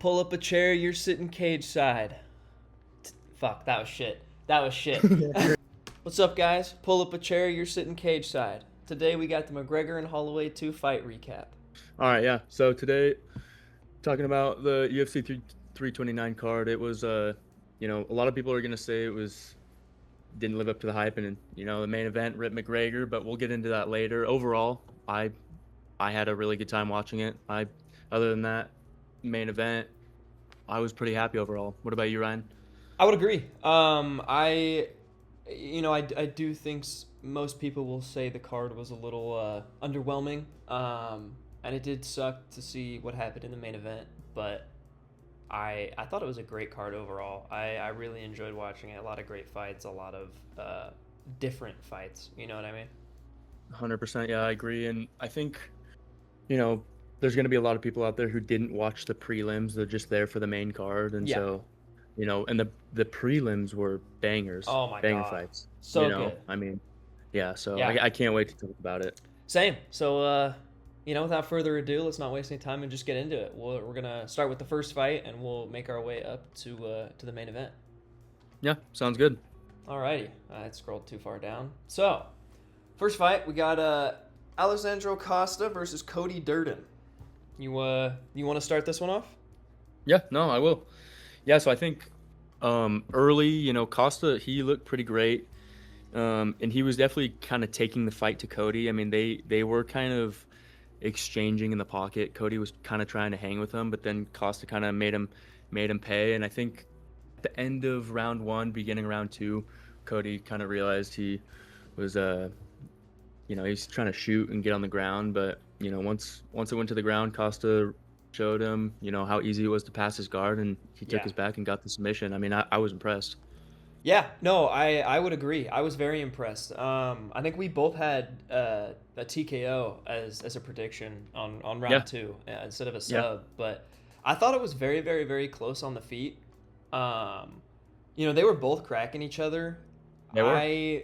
Pull up a chair, you're sitting cage side. Fuck, that was shit. That was shit. What's up, guys? Pull up a chair, you're sitting cage side. Today we got the McGregor and Holloway 2 fight recap. All right, yeah. So today, talking about the UFC 329 card, it was, a lot of people are going to say it didn't live up to the hype, and, the main event, Rip McGregor, but we'll get into that later. Overall, I had a really good time watching it. Other than that main event, I was pretty happy overall. What about you, Ryan? I would agree. I do think most people will say the card was a little underwhelming. And it did suck to see what happened in the main event, but I thought it was a great card overall. I really enjoyed watching it. A lot of great fights, a lot of different fights. You know what I mean? 100%. Yeah, I agree. And I think, there's going to be a lot of people out there who didn't watch the prelims. They're just there for the main card. And so, and the prelims were bangers. Oh my banger God. Fights. So good. I mean, yeah. So Yeah. I can't wait to talk about it. Same. So, without further ado, let's not waste any time and just get into it. We're going to start with the first fight, and we'll make our way up to the main event. Yeah, sounds good. Alrighty. I scrolled too far down. So, first fight, we got Alessandro Costa versus Cody Durden. You want to start this one off? Yeah, no, I will. Yeah, so I think early, Costa, he looked pretty great. And he was definitely kind of taking the fight to Cody. I mean, they were kind of exchanging in the pocket. Cody was kind of trying to hang with him, but then Costa kind of made him pay. And I think at the end of round one, beginning round two, Cody kind of realized he was he's trying to shoot and get on the ground, but once it went to the ground, Costa showed him how easy it was to pass his guard, and he took his back and got the submission. I mean, I was impressed. Yeah, no, I would agree. I was very impressed. I think we both had a TKO as a prediction on round two instead of a sub, but I thought it was very, very, very close on the feet. They were both cracking each other. They were.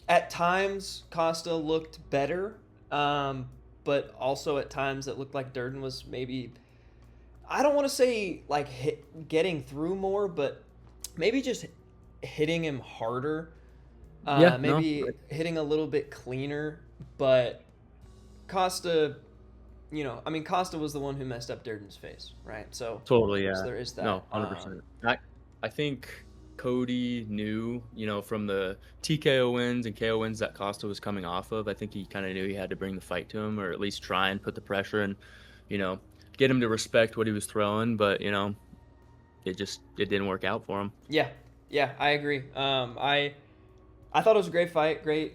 At times, Costa looked better, but also at times it looked like Durden was maybe, I don't want to say like getting through more, but maybe just hitting him harder, hitting a little bit cleaner. But Costa, Costa was the one who messed up Durden's face, right? So totally, yeah. So there is that. No, 100%. I think Cody knew, from the TKO wins and KO wins that Costa was coming off of. I think he kind of knew he had to bring the fight to him, or at least try and put the pressure and, get him to respect what he was throwing. But it didn't work out for him. Yeah, I agree. I thought it was a great fight, great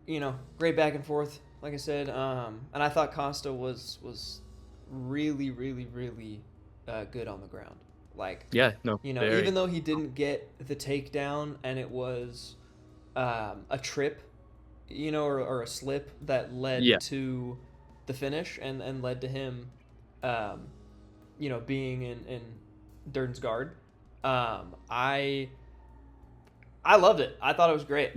back and forth, like I said. And I thought Costa was really, really, really good on the ground. Like, even though he didn't get the takedown and it was a trip, or a slip that led to the finish and led to him, being in Durden's guard. I loved it. I thought it was great.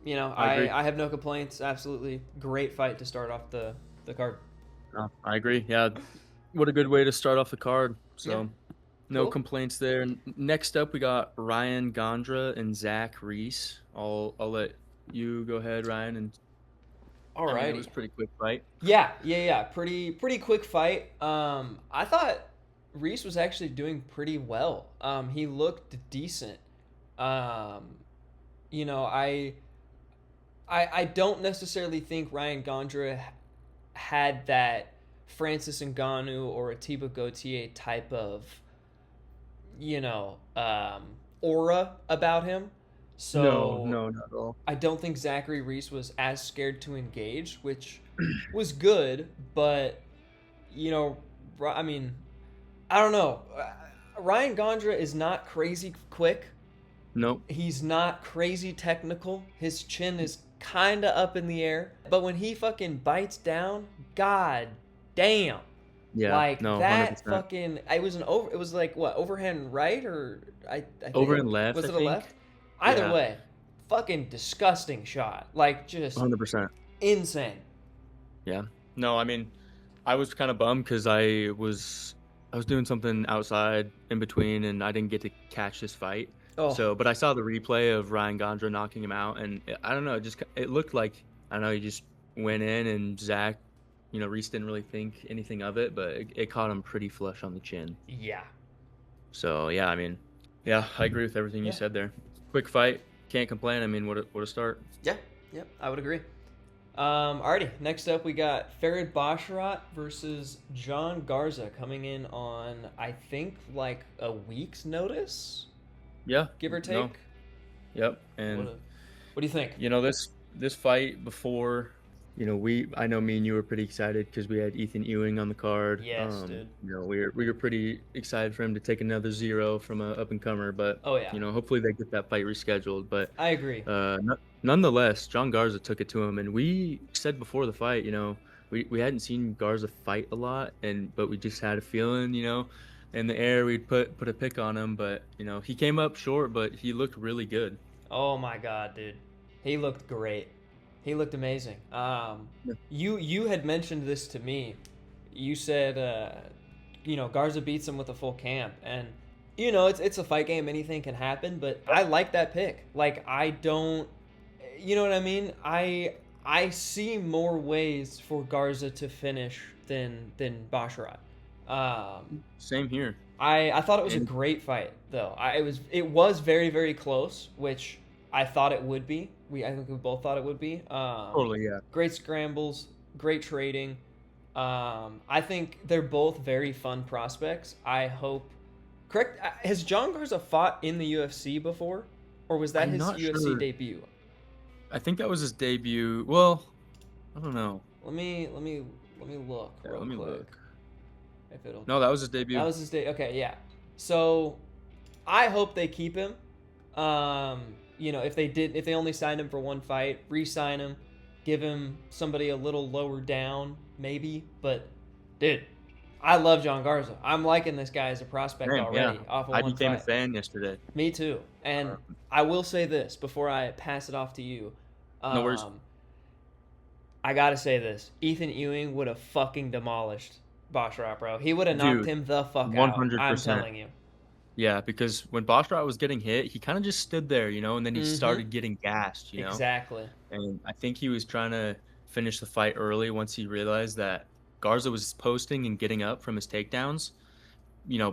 Yeah. I have no complaints. Absolutely great fight to start off the card. I agree. Yeah. What a good way to start off the card. So no Cool. complaints there. Next up, we got Ryan Gondra and Zach Reese. I'll let you go ahead, Ryan. And All right. It was a pretty quick fight. Yeah. Pretty quick fight. I thought Reese was actually doing pretty well. He looked decent. I don't necessarily think Ryan Gondra had that Francis Ngannou or Atiba Gauthier type of, aura about him. So No, not at all. I don't think Zachary Reese was as scared to engage, which was good, but, I mean, I don't know. Ryan Gondra is not crazy quick. Nope. He's not crazy technical. His chin is kind of up in the air. But when he fucking bites down, god damn. Yeah. Like, that 100%. fucking, it was like, what, overhand right? Or, I think. Overhand left, Was it I a think. left? Either Yeah. way, fucking disgusting shot. Like, just 100%. insane. Yeah. No, I mean, I was kind of bummed because I was I was doing something outside in between, and I didn't get to catch this fight. Oh, So, but I saw the replay of Ryan Gondra knocking him out, and I don't know, it looked like, I don't know, he just went in, and Zach, Reese didn't really think anything of it, but it caught him pretty flush on the chin. yeah. So yeah, I mean, yeah, I agree with everything you said there. Quick fight, can't complain. I mean, what a start. Yeah, yep, I would agree. Alrighty, next up we got Farid Basharat versus John Garza coming in on, I think, like a week's notice, Yeah, give or take. no, yep. And What do you think? this fight before, I know me and you were pretty excited because we had Ethan Ewing on the card. Yes, dude. We were pretty excited for him to take another 0 from a up and comer, but Oh yeah, hopefully they get that fight rescheduled. But I agree. nonetheless, John Garza took it to him, and we said before the fight, we hadn't seen Garza fight a lot, but we just had a feeling, in the air we'd put a pick on him, but he came up short, but he looked really good. Oh my god, dude, he looked great. He looked amazing. You had mentioned this to me. You said, Garza beats him with a full camp, and it's a fight game. Anything can happen, but I like that pick. Like, I don't, you know what I mean? I see more ways for Garza to finish than Basharat. Same here. I thought it was a great fight, though. It was very, very close, which I thought it would be. I think we both thought it would be. Totally, yeah. Great scrambles, great trading. I think they're both very fun prospects. I hope. Correct. Has John Garza fought in the UFC before, or was that his UFC debut? I think that was his debut. Well, I don't know. Let me look. Yeah, let me look. If it'll. No, that was his debut. That was his debut. Okay, yeah. So, I hope they keep him. If they only signed him for one fight, re-sign him, give him somebody a little lower down, maybe. But, dude, I love John Garza. I'm liking this guy as a prospect already off of one fight. I became a fan yesterday. Me too. And I will say this before I pass it off to you. No worries. I gotta say this. Ethan Ewing would have fucking demolished Basharat, bro. He would have knocked him the fuck 100%. out. I'm telling you. Yeah, because when Basharat was getting hit, he kind of just stood there, and then he started getting gassed, Exactly. And I think he was trying to finish the fight early once he realized that Garza was posting and getting up from his takedowns,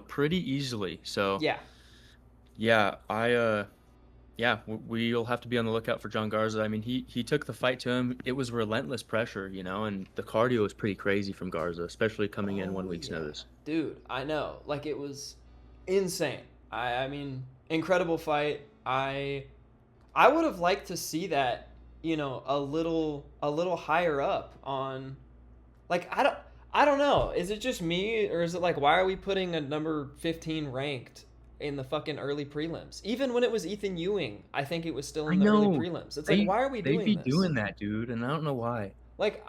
pretty easily. So we'll have to be on the lookout for John Garza. I mean, he took the fight to him. It was relentless pressure, and the cardio was pretty crazy from Garza, especially coming in 1 week's notice. Dude, I know. Like, it was insane. I mean, incredible fight. I would have liked to see that, a little higher up on, like, I don't know. Is it just me, or is it like, why are we putting a number 15 ranked in the fucking early prelims? Even when it was Ethan Ewing, I think it was still in the early prelims. It's like, why are we doing this? They'd be doing that, dude, and I don't know why. Like,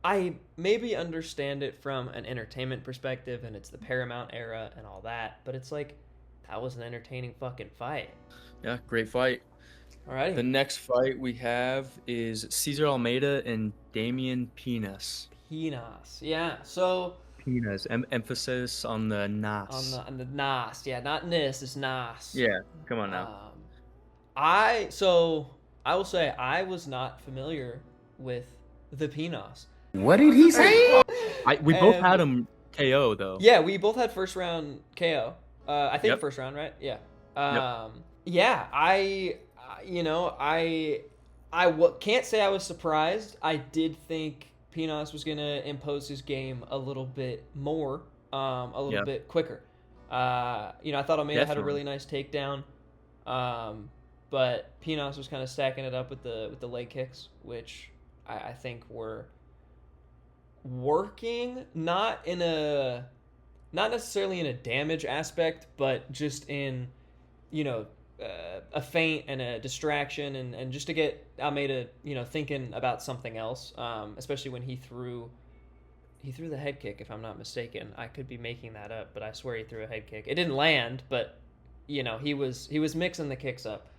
I maybe understand it from an entertainment perspective, and it's the Paramount era and all that, but it's like, that was an entertaining fucking fight. Yeah, great fight. Alrighty. The next fight we have is Cesar Almeida and Damian Pinas. Yeah. So Pinas, emphasis on the nas. On the nas, yeah, not nis, it's nas. Yeah, come on now. I will say I was not familiar with the Pinas. What did he say? We both had him KO though. Yeah, we both had first round KO. I think first round, right? Yeah. Yeah. I can't say I was surprised. I did think Pinas was gonna impose his game a little bit more, a little bit quicker. I thought Almeida had a really nice takedown, but Pinas was kind of stacking it up with the leg kicks, which I think were working, not necessarily in a damage aspect, but just in a feint and a distraction, and just to get Almeida thinking about something else, especially when he threw the head kick, if I'm not mistaken. I could be making that up, but I swear he threw a head kick. It didn't land, but he was mixing the kicks up.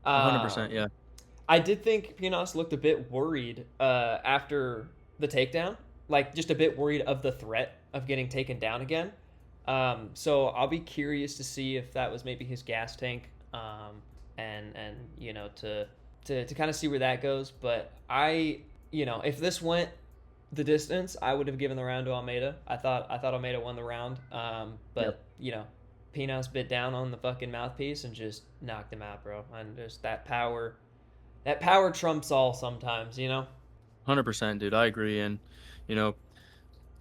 100%, yeah. I did think Pinas looked a bit worried after the takedown, like just a bit worried of the threat of getting taken down again. So I'll be curious to see if that was maybe his gas tank, and you know, to kind of see where that goes. But if this went the distance, I would have given the round to Almeida. I thought Almeida won the round. But Pinos bit down on the fucking mouthpiece and just knocked him out, bro. And just that power trumps all sometimes, you know. 100%, dude. I agree. And you know,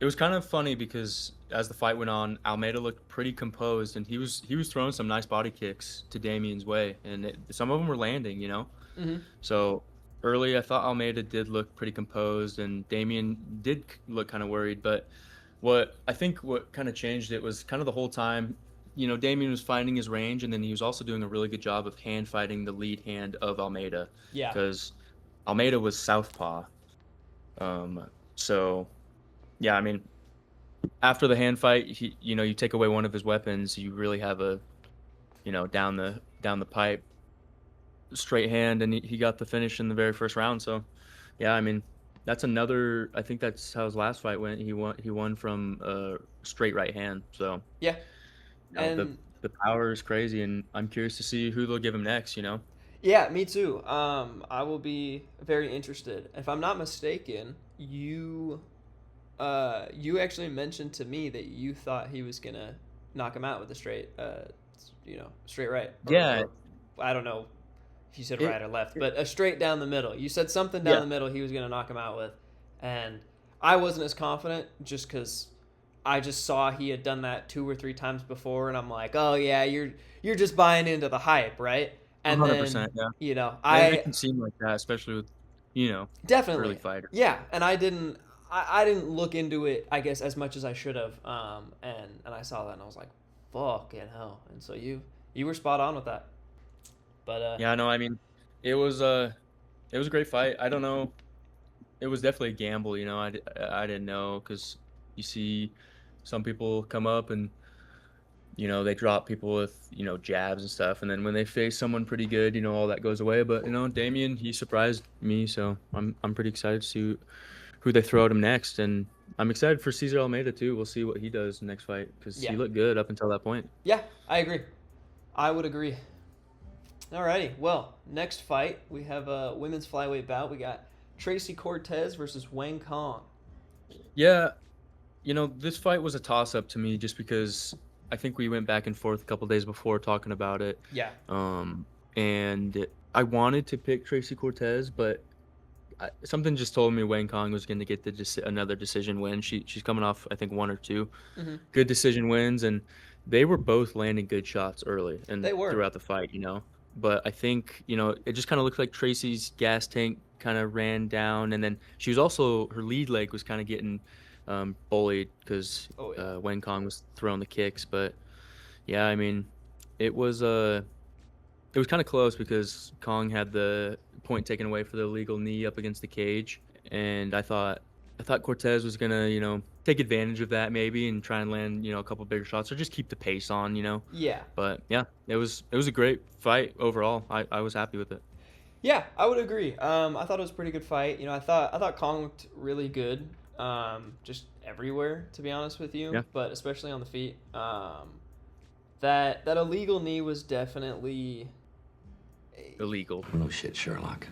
it was kind of funny because as the fight went on, Almeida looked pretty composed, and he was throwing some nice body kicks to Damian's way, and some of them were landing, you know. Mm-hmm. So early, I thought Almeida did look pretty composed, and Damian did look kind of worried. But what kind of changed it was kind of the whole time, you know, Damian was finding his range, and then he was also doing a really good job of hand fighting the lead hand of Almeida. Yeah. Because Almeida was southpaw. So, yeah, I mean, after the hand fight, you take away one of his weapons, you really have a, down the pipe, straight hand, and he got the finish in the very first round. So, yeah, I mean, I think that's how his last fight went. He won from a straight right hand. So, yeah, and the power is crazy, and I'm curious to see who they'll give him next. Yeah, me too. I will be very interested. If I'm not mistaken, you actually mentioned to me that you thought he was gonna knock him out with a straight right. Yeah. I don't know if you said right or left, but a straight down the middle. You said something down the middle he was gonna knock him out with, and I wasn't as confident just because I just saw he had done that 2 or 3 times before, and I'm like, oh yeah, you're just buying into the hype, right? And 100%, then, yeah. it can seem like that, especially with, definitely early fighters. Yeah, and I didn't look into it, I guess, as much as I should have. And I saw that and I was like, fucking hell. And so you were spot on with that. But yeah, no, I mean, it was a great fight. I don't know, it was definitely a gamble. I didn't know, because you see some people come up and they drop people with, jabs and stuff. And then when they face someone pretty good, all that goes away. But, Damian, he surprised me. So I'm pretty excited to see who they throw at him next. And I'm excited for Cesar Almeida, too. We'll see what he does next fight, because he looked good up until that point. Yeah, I agree. I would agree. Alrighty. Well, next fight, we have a women's flyweight bout. We got Tracy Cortez versus Wang Kong. Yeah, this fight was a toss-up to me just because I think we went back and forth a couple days before talking about it. Yeah. And I wanted to pick Tracy Cortez, but something just told me Wang Kong was going to get another decision win. She's coming off, I think, 1 or 2 good decision wins, and they were both landing good shots early and throughout the fight. But I think it just kind of looked like Tracy's gas tank kind of ran down, and then she was also, her lead leg was kind of getting bullied because Wang Kong was throwing the kicks. But yeah, I mean, it was kind of close because Kong had the point taken away for the illegal knee up against the cage, and I thought Cortez was gonna take advantage of that maybe and try and land a couple bigger shots or just keep the pace on. Yeah. But yeah, it was a great fight overall. I was happy with it. Yeah, I would agree. I thought it was a pretty good fight. I thought Kong looked really good. Just everywhere, to be honest with you. Yeah. But especially on the feet. That illegal knee was definitely illegal. No shit, Sherlock.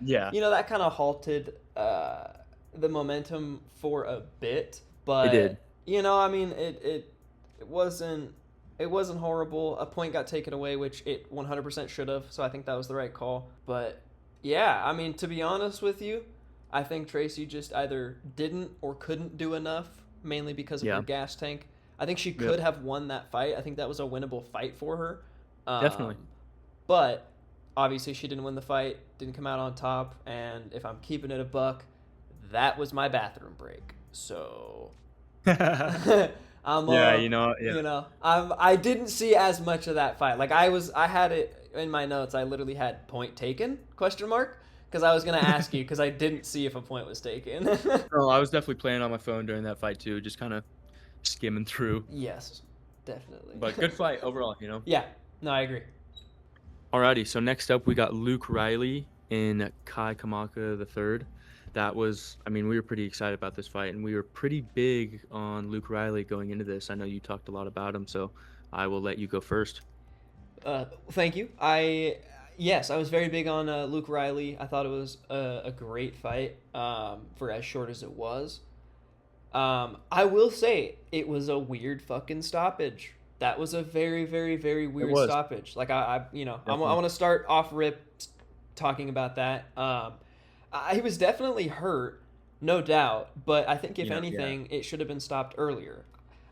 Yeah. That kind of halted the momentum for a bit, but it did. I mean, it wasn't horrible. A point got taken away, which it 100% should have. So I think that was the right call. But yeah, I mean, to be honest with you, I think Tracy just either didn't or couldn't do enough, mainly because of her gas tank. I think she could have won that fight. I think that was a winnable fight for her. Definitely. But obviously she didn't win the fight, didn't come out on top, and if I'm keeping it a buck, that was my bathroom break. So I didn't see as much of that fight. Like I had it in my notes. I literally had point taken ? Because I was going to ask you, because I didn't see if a point was taken. Oh, I was definitely playing on my phone during that fight, too, just kind of skimming through. Yes, definitely. But good fight overall, Yeah, no, I agree. Alrighty, so next up we got Luke Riley and Kai Kamaka III. that was, I mean, we were pretty excited about this fight, and we were pretty big on Luke Riley going into this. I know you talked a lot about him, so I will let you go first. Thank you. Yes, I was very big on Luke Riley. I thought it was a great fight for as short as it was. I will say it was a weird fucking stoppage. That was a very, very, very It weird was stoppage. Like I definitely. want to start off rip talking about that. He was definitely hurt, no doubt. But I think if Yeah, anything, it should have been stopped earlier.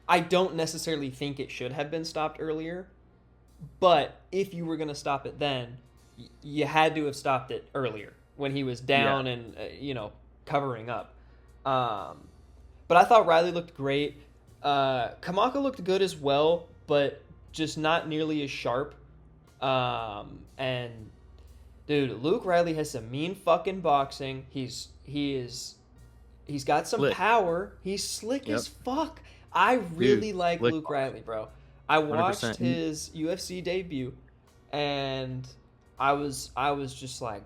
I don't necessarily think it should have been stopped earlier, but if you were gonna stop it then, you had to have stopped it earlier when he was yeah, down and covering up. Um, but I thought Riley looked great. Kamaka looked good as well, but just not nearly as sharp. And dude, Luke Riley has some mean fucking boxing. He's got some slick. power. He's slick Yep, as fuck. I dude, really like slick Luke box, Riley, bro. I watched 100%. his UFC debut, and I was just like,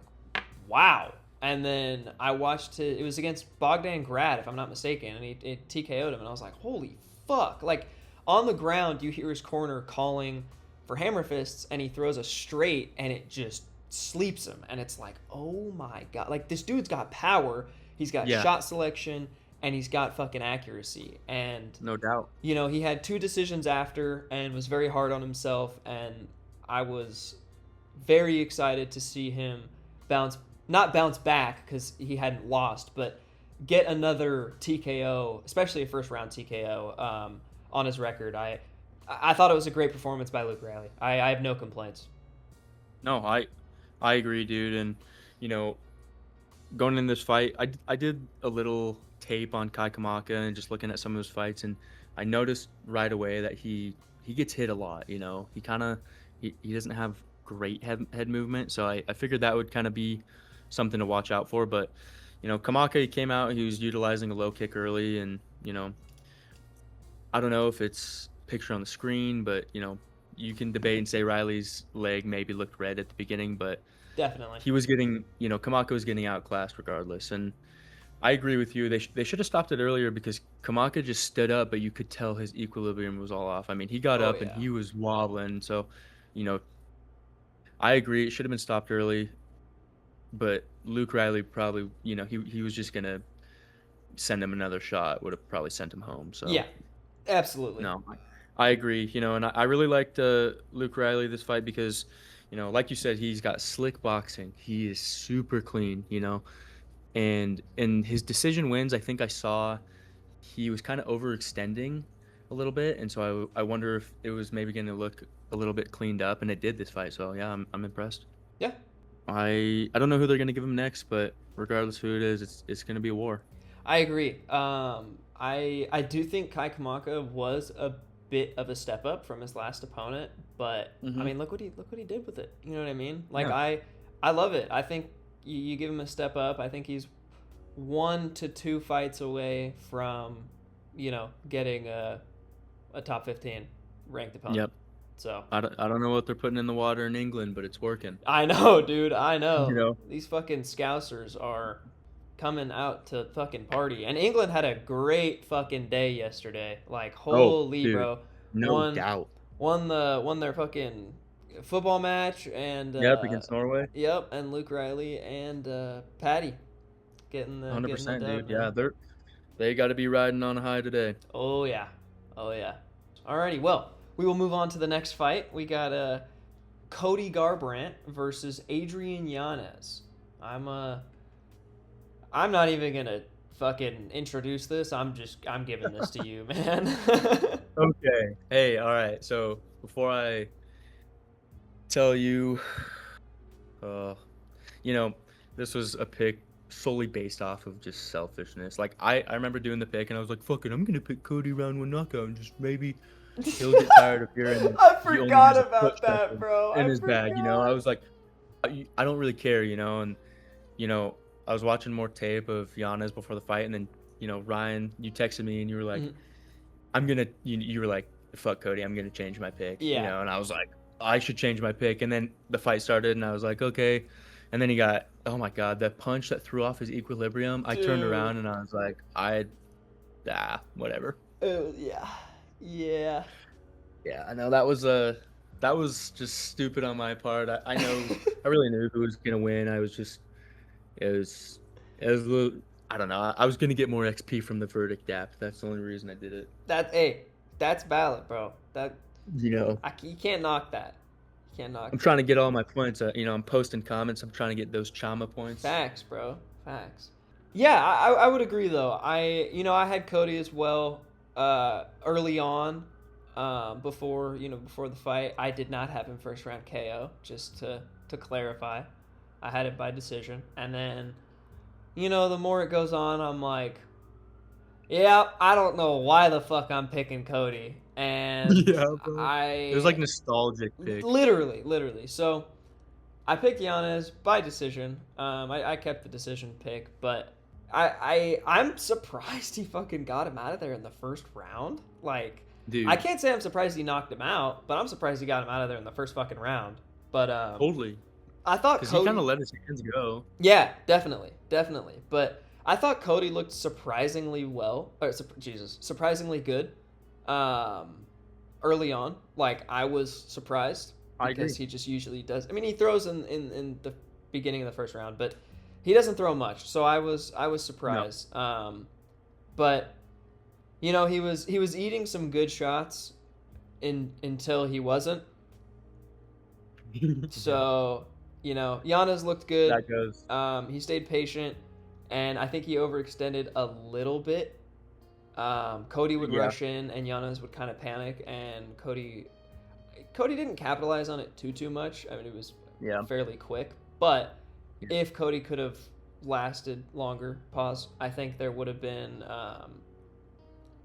wow. And then I watched it was against Bogdan Grad, if I'm not mistaken, and he TKO'd him, and I was like, holy fuck! Like on the ground, you hear his corner calling for hammer fists, and he throws a straight, and it just sleeps him, and it's like, oh my god! Like this dude's got power, he's got Yeah, shot selection, and he's got fucking accuracy, and no doubt. he had two decisions after, and was very hard on himself, and I was very excited to see him bounce not bounce back because he hadn't lost, but get another TKO, especially a first round TKO on his record. I thought it was a great performance by Luke Riley. I have no complaints. No, I agree, dude. And you know, going in this fight, I did a little tape on Kai Kamaka and just looking at some of his fights, and I noticed right away that he gets hit a lot. You know, he doesn't have great head movement, so I figured that would kind of be something to watch out for. But you know, Kamaka, he came out, he was utilizing a low kick early, and you know, I don't know if it's picture on the screen, but you know, you can debate and say Riley's leg maybe looked red at the beginning, but Definitely. he was getting, you know, Kamaka was getting outclassed regardless. And I agree with you. They should have stopped it earlier because Kamaka just stood up, but you could tell his equilibrium was all off. I mean, he got Oh up and yeah. he was wobbling. So, you know, I agree. It should have been stopped early, but Luke Riley probably, you know, he was just gonna send him another shot. Would have probably sent him home. So Yeah. Absolutely. no, I agree. You know, and I really liked Luke Riley this fight because, you know, like you said, he's got slick boxing. He is super clean. You know, and in his decision wins, I think I saw he was kind of overextending a little bit, and so I wonder if it was maybe going to look a little bit cleaned up, and it did this fight. So yeah, I'm impressed. Yeah. I don't know who they're going to give him next, but regardless who it is, it's going to be a war. I agree. I do think Kai Kamaka was a bit of a step up from his last opponent, but I Hmm. mean, look what he did with it. You know what I mean? Like Yeah. I love it. I think you give him a step up. I think he's 1 to 2 fights away from getting a top 15 ranked opponent. Yep. So I don't know what they're putting in the water in England, but it's working. I know, dude. I You know. know. These fucking Scousers are coming out to fucking party. And England had a great fucking day yesterday. Like, Oh, holy dude, bro. no Won doubt. won their fucking football match, and Yep, against Norway. yep, and Luke Riley and Paddy getting the 100%, dub, dude. man. Yeah, they got to be riding on a high today. Oh yeah. Oh yeah. Alrighty, well, we will move on to the next fight. We got Cody Garbrandt versus Adrian Yanez. I'm I'm not even gonna fucking introduce this. I'm giving this to you, man. Okay. Hey, all right. So before I tell you, uh, you know, this was a pick solely based off of just selfishness. Like I remember doing the pick and I was like, fuck it, I'm gonna pick Cody round one knockout and just maybe he'll get tired of hearing that I he only forgot has a about footstep that, bro. in I his bag. You know, I forgot. was like, I don't really care, you know, and you know, I was watching more tape of Giannis before the fight, and then you know, Ryan, you texted me and you were like, Mhm. you you were like, fuck Cody, I'm gonna change my pick, you Yeah. know, and I was like, I should change my pick, and then the fight started, and I was like, okay, and then he got oh my God, that punch that threw off his equilibrium. I turned Dude. around and I was like, whatever. Yeah. Yeah. Yeah, I know that was just stupid on my part. I know I really knew who was gonna win. I was just it was a little, I don't know. I was gonna get more XP from the verdict app. That's the only reason I did it. That's valid, bro. You can't knock that. You can't knock I'm that. trying to get all my points. I'm posting comments. I'm trying to get those Chama points. Facts, bro. Facts. Yeah, I would agree though. I had Cody as well early on, before the fight. I did not have him first round KO, just to clarify. I had it by decision, and then the more it goes on, I'm like, yeah, I don't know why the fuck I'm picking Cody, and Yeah, bro. It was like nostalgic pick. literally. So I picked Giannis by decision. I kept the decision pick, but I'm surprised he fucking got him out of there in the first round. Like, Dude, I can't say I'm surprised he knocked him out, but I'm surprised he got him out of there in the first fucking round. But totally. I thought Because Cody, he kind of let his hands go. yeah, definitely. But I thought Cody looked surprisingly surprisingly good. Early on, like, I was surprised because he just usually does. I mean, he throws in the beginning of the first round, but he doesn't throw much. So I was surprised. No. But he was eating some good shots until he wasn't. So Giannis looked good. That goes. He stayed patient, and I think he overextended a little bit. Cody would rush in, and Giannis would kind of panic, and Cody didn't capitalize on it too much. I mean, it was fairly quick, but if Cody could have lasted longer, I think there would have been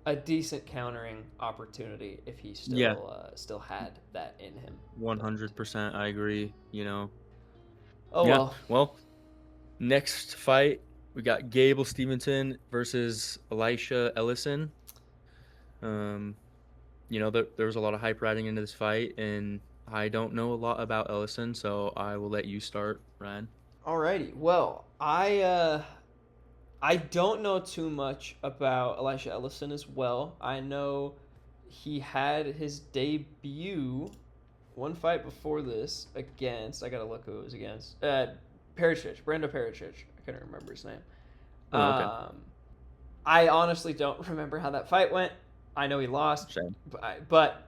a decent countering opportunity if he still had that in him. 100%, I agree. Oh well. Well, next fight, we got Gable Stevenson versus Elisha Ellison. There was a lot of hype riding into this fight, and I don't know a lot about Ellison, so I will let you start, Ryan. Alrighty. Well, I don't know too much about Elisha Ellison as well. I know he had his debut one fight before this against, I gotta look who it was against. Brando Pericic. I couldn't remember his name. Okay. I honestly don't remember how that fight went. I know he lost. Same. But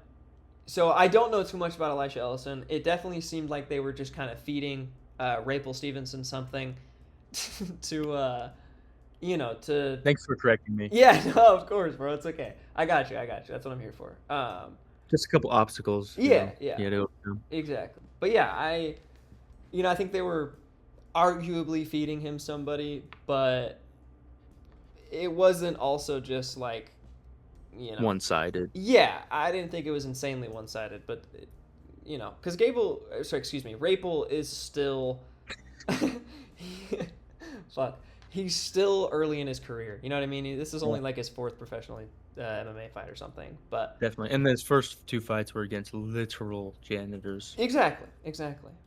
so I don't know too much about Elisha Ellison. It definitely seemed like they were just kind of feeding Rapel Stevenson something to Thanks for correcting me. Yeah, no, of course, bro. It's okay. I got you. That's what I'm here for. Just a couple obstacles. Yeah. Exactly. But yeah, I think they were arguably feeding him somebody, but it wasn't also just like, one-sided. Yeah, I didn't think it was insanely one-sided, but because Rapel is still, fuck, he's still early in his career. You know what I mean? This is only like his fourth professional MMA fight or something, but definitely. And his first two fights were against literal janitors. Exactly.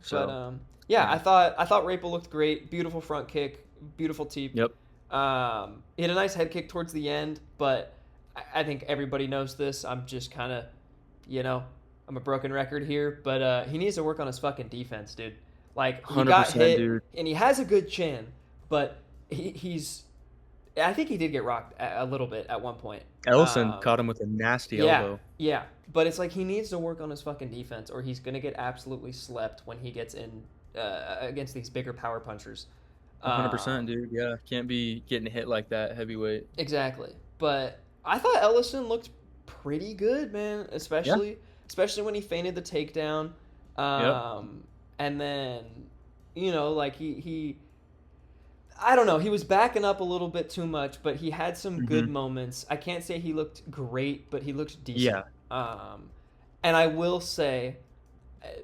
So, but I thought Rapel looked great. Beautiful front kick, beautiful teep. Yep. He had a nice head kick towards the end, but I think everybody knows this. I'm just kind of, I'm a broken record here, but he needs to work on his fucking defense, dude. Like, he got hit, dude. And he has a good chin, but I think he did get rocked a little bit at one point. Ellison caught him with a nasty elbow. Yeah, but it's like he needs to work on his fucking defense, or he's going to get absolutely slept when he gets in against these bigger power punchers. 100%, dude. Yeah, can't be getting hit like that heavyweight. Exactly. But I thought Ellison looked pretty good, man, especially when he feinted the takedown. And then, like he I don't know, he was backing up a little bit too much, but he had some good moments. I can't say he looked great, but he looked decent. Yeah. And I will say,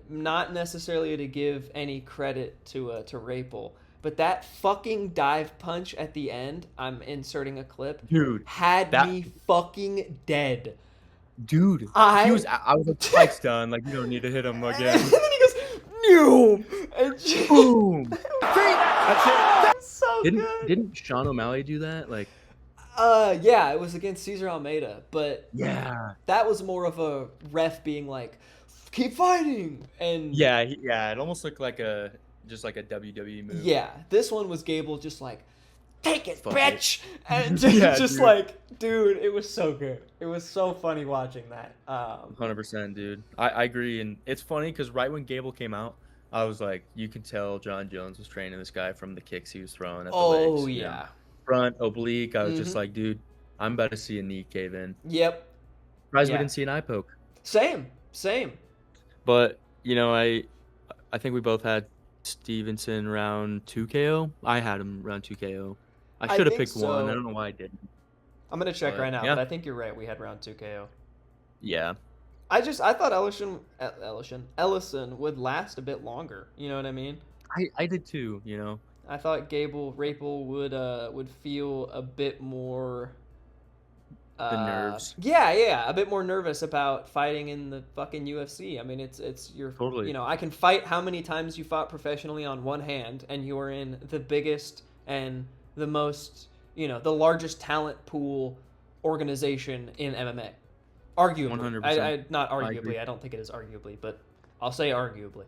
not necessarily to give any credit to Rapel, but that fucking dive punch at the end, I'm inserting a clip, dude, had me fucking dead. Dude, I was like, fight's done. Like, you don't need to hit him again. And then he goes, noom! And boom! That's it. That's so good. Didn't Sean O'Malley do that? Like, Yeah, it was against Cesar Almeida, but yeah, that was more of a ref being like, keep fighting, and yeah. It almost looked like just like a WWE move. yeah, this one was Gable just like, take it, Fuck bitch, and Yeah, just dude. like, dude, it was so good. It was so funny watching that. 100%, dude. I agree, and it's funny because right when Gable came out, I was like, you could tell John Jones was training this guy from the kicks he was throwing at the legs. Oh you know? yeah. Front oblique. I was just Mhm. like, dude, I'm about to see a knee cave in. Yep. Surprised we Yeah. didn't see an eye poke. Same. But I think we both had Stevenson round 2 KO. I had him round 2 KO. I should have think picked one. so. I don't know why I didn't. I'm gonna check But, right now, yeah. but I think you're right. We had round 2 KO. Yeah. I thought Ellison would last a bit longer. You know what I mean? I did too, you know. I thought Rapel would feel a bit more. The nerves. Yeah, a bit more nervous about fighting in the fucking UFC. I mean, it's your Totally. You know, I can fight how many times you fought professionally on one hand, and you are in the biggest and the most, you know, the largest talent pool organization in MMA. Arguably, 100%. I not arguably. agree. I don't think it is arguably, but I'll say arguably.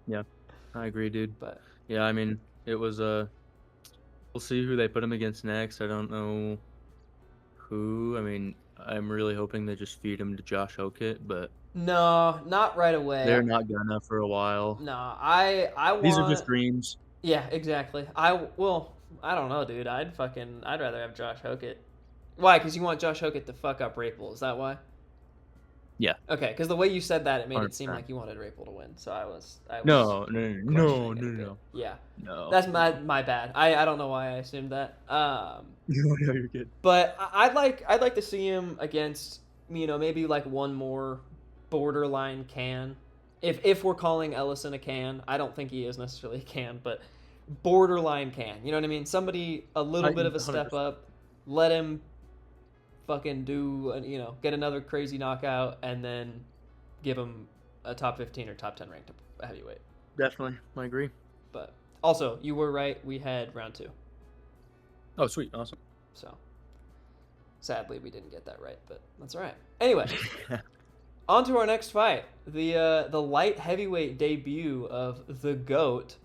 Yeah, I agree, dude. But Yeah, I mean, it was we'll see who they put him against next. I don't know who. I mean, I'm really hoping they just feed him to Josh Hokett, but no, not right away. they're not gonna for a while. No, I want. These are just dreams. Yeah, exactly. I don't know, dude. I'd rather have Josh Hokett. Why? Because you want Josh Hokett to fuck up Rapel. Is that why? Yeah. Okay, because the way you said that, it made it seem 100%. like you wanted Rapel to win. So I was No. questioning it a bit. Yeah, No. that's my bad. I don't know why I assumed that. No, you're good. But I'd like to see him against, you know, maybe like one more borderline can. If we're calling Ellison a can, I don't think he is necessarily a can, but borderline can. You know what I mean? Somebody a little bit of a step 100%. up, let him fucking do, you know, get another crazy knockout, and then give him a top 15 or top 10 ranked heavyweight. Definitely, I agree. But also, you were right. We had round 2. Oh, sweet, awesome. So sadly, we didn't get that right, but that's all right. Anyway. On to our next fight, the light heavyweight debut of the GOAT,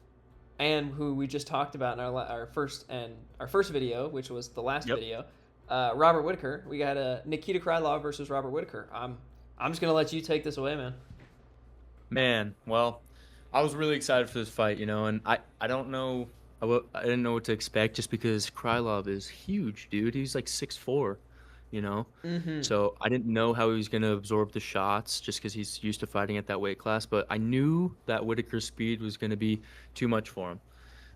and who we just talked about in our first video, which was the last video, Robert Whittaker. We got Nikita Krylov versus Robert Whittaker. I'm just gonna let you take this away, man. Man, well, I was really excited for this fight, you know, and I don't know, I didn't know what to expect just because Krylov is huge, dude. He's like 6'4", you know, so I didn't know how he was going to absorb the shots just because he's used to fighting at that weight class, but I knew that Whittaker's speed was going to be too much for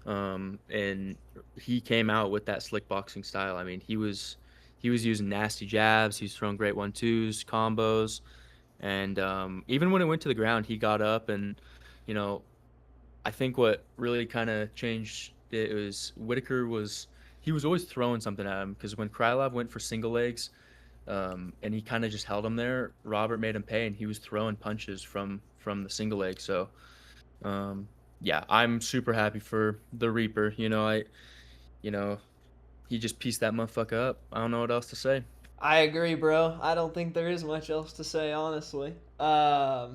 him, and he came out with that slick boxing style. I mean, he was using nasty jabs, he was throwing great 1-2s, combos, and even when it went to the ground, he got up, and you know, I think what really kind of changed it was Whittaker was always throwing something at him, because when Krylov went for single legs, and he kind of just held him there, Robert made him pay, and he was throwing punches from the single leg. So, yeah, I'm super happy for the Reaper. You know, he just pieced that motherfucker up. I don't know what else to say. I agree, bro. I don't think there is much else to say, honestly. Not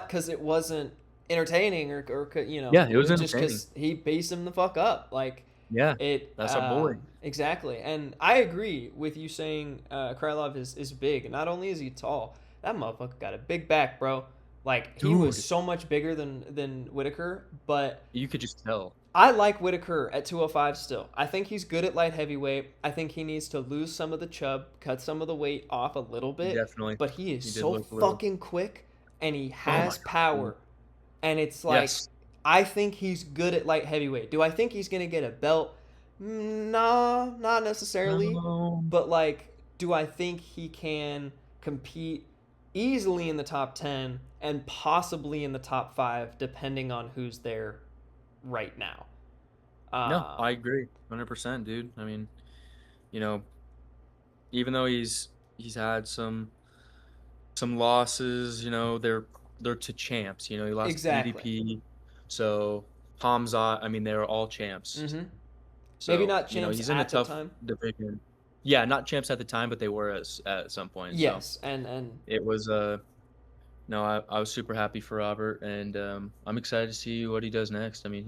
because it wasn't entertaining or you know. Yeah, it was just entertaining. because he pieced him the fuck up. Like, Yeah, that's a boy. Exactly. And I agree with you saying Krylov is big. Not only is he tall, that motherfucker got a big back, bro. Like, he was Dude. so much bigger than Whittaker, but You could just tell. I like Whittaker at 205 still. I think he's good at light heavyweight. I think he needs to lose some of the chub, cut some of the weight off a little bit. Definitely. But he is He did so look little. fucking quick, and he has God. power. And it's like, Yes. I think he's good at light heavyweight. Do I think he's going to get a belt? No, not necessarily. No. But, like, do I think he can compete easily in the top 10 and possibly in the top 5, depending on who's there right now? No, I agree, 100%, dude. I mean, you know, even though he's had some losses, you know, they're to champs. You know, he lost Exactly. to DDP, so Hamza. I mean, they were all champs. Mm-hmm. Maybe So, not you know, champs he's in a at the tough time. division. Yeah, not champs at the time, but they were at some point. So Yes, and it was no, I was super happy for Robert, and I'm excited to see what he does next. I mean,